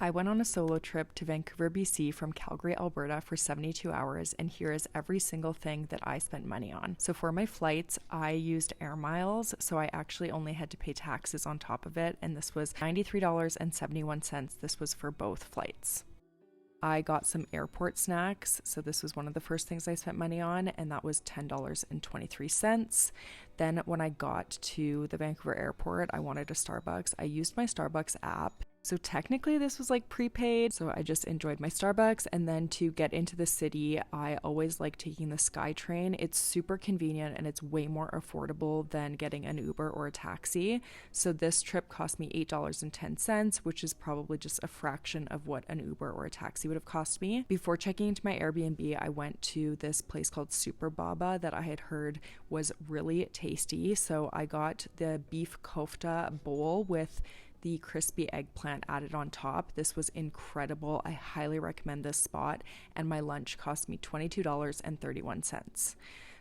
I went on a solo trip to Vancouver, BC from Calgary, Alberta for 72 hours, and here is every single thing that I spent money on. So for my flights, I used air miles, so I actually only had to pay taxes on top of it, and this was $93.71. This was for both flights. I got some airport snacks, so this was one of the first things I spent money on, and that was $10.23. Then when I got to the Vancouver airport, I wanted a Starbucks. I used my Starbucks app. So technically this was like prepaid, so I just enjoyed my Starbucks. And then to get into the city, I always like taking the SkyTrain. It's super convenient and it's way more affordable than getting an Uber or a taxi. So this trip cost me $8.10, which is probably just a fraction of what an Uber or a taxi would have cost me. Before checking into my Airbnb, I went to this place called Super Baba that I had heard was really tasty. So I got the beef kofta bowl with the crispy eggplant added on top. This was incredible. I highly recommend this spot, and my lunch cost me $22.31.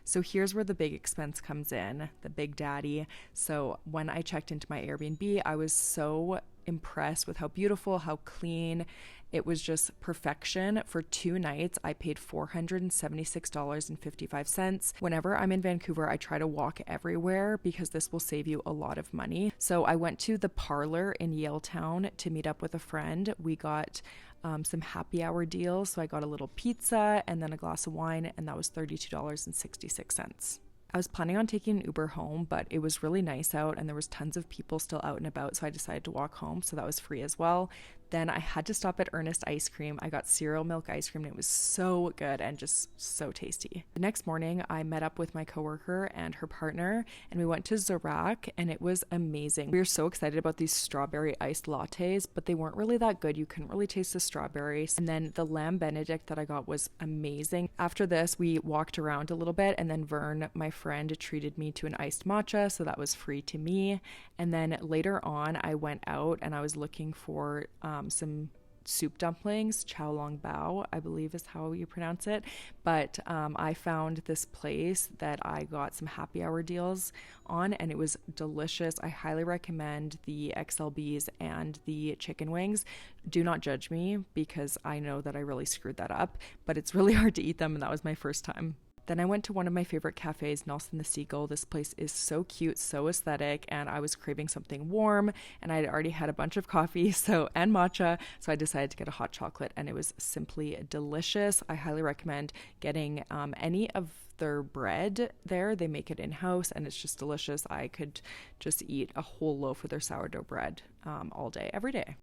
So here's where the big expense comes in, the big daddy. So when I checked into my Airbnb, I was so impressed with how beautiful, how clean. It was just perfection. For 2 nights, I paid $476.55. Whenever I'm in Vancouver, I try to walk everywhere because this will save you a lot of money. So I went to the Parlor in Yaletown to meet up with a friend. We got some happy hour deals. So I got a little pizza and then a glass of wine, and that was $32.66. I was planning on taking an Uber home, but it was really nice out and there was tons of people still out and about, so I decided to walk home, so that was free as well. Then I had to stop at Ernest ice cream. I got cereal milk ice cream and it was so good and just so tasty. The next morning, I met up with my coworker and her partner and we went to Zarac and it was amazing. We were so excited about these strawberry iced lattes, but they weren't really that good. You couldn't really taste the strawberries. And then the lamb benedict that I got was amazing. After this, we walked around a little bit and then Vern, my friend, treated me to an iced matcha, so that was free to me. And then later on, I went out and I was looking for some soup dumplings. Ciao Long Bao, I believe is how you pronounce it. But I found this place that I got some happy hour deals on and it was delicious. I highly recommend the XLBs and the chicken wings. Do not judge me because I know that I really screwed that up, but it's really hard to eat them and that was my first time. Then I went to one of my favorite cafes, Nelson the Seagull. This place is so cute, so aesthetic, and I was craving something warm, and I had already had a bunch of coffee and matcha, so I decided to get a hot chocolate, and it was simply delicious. I highly recommend getting any of their bread there. They make it in-house, and it's just delicious. I could just eat a whole loaf of their sourdough bread all day, every day.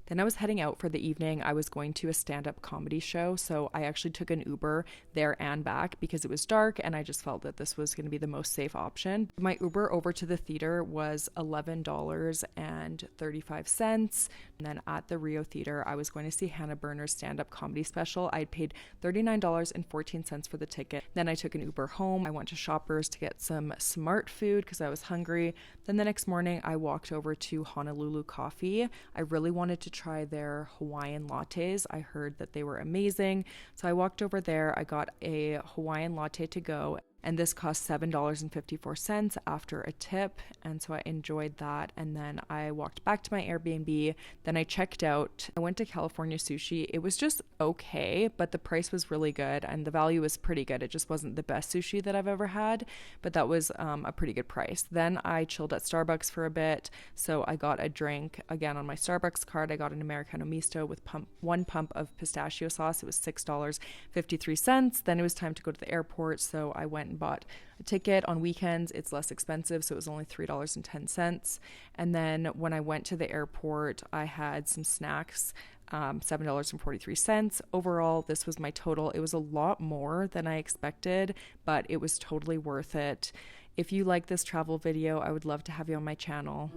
Then I was heading out for the evening. I was going to a stand-up comedy show, so I actually took an Uber there and back because it was dark and I just felt that this was going to be the most safe option. My Uber over to the theater was $11.35. And then at the Rio Theater, I was going to see Hannah Berner's stand-up comedy special. I had paid $39.14 for the ticket. Then I took an Uber home. I went to Shoppers to get some smart food because I was hungry. Then the next morning, I walked over to Honolulu Coffee. I really wanted to try their Hawaiian lattes. I heard that they were amazing. So I walked over there. I got a Hawaiian latte to go. And this cost $7.54 after a tip. And so I enjoyed that. And then I walked back to my Airbnb. Then I checked out. I went to California Sushi. It was just okay, but the price was really good and the value was pretty good. It just wasn't the best sushi that I've ever had, but that was a pretty good price. Then I chilled at Starbucks for a bit. So I got a drink again on my Starbucks card. I got an Americano misto with one pump of pistachio sauce. It was $6.53. Then it was time to go to the airport. So I went and bought a ticket. On weekends it's less expensive, so it was only $3.10. And then when I went to the airport, I had some snacks, $7.43. Overall, this was my total. It was a lot more than I expected, but it was totally worth it. If you like this travel video, I would love to have you on my channel.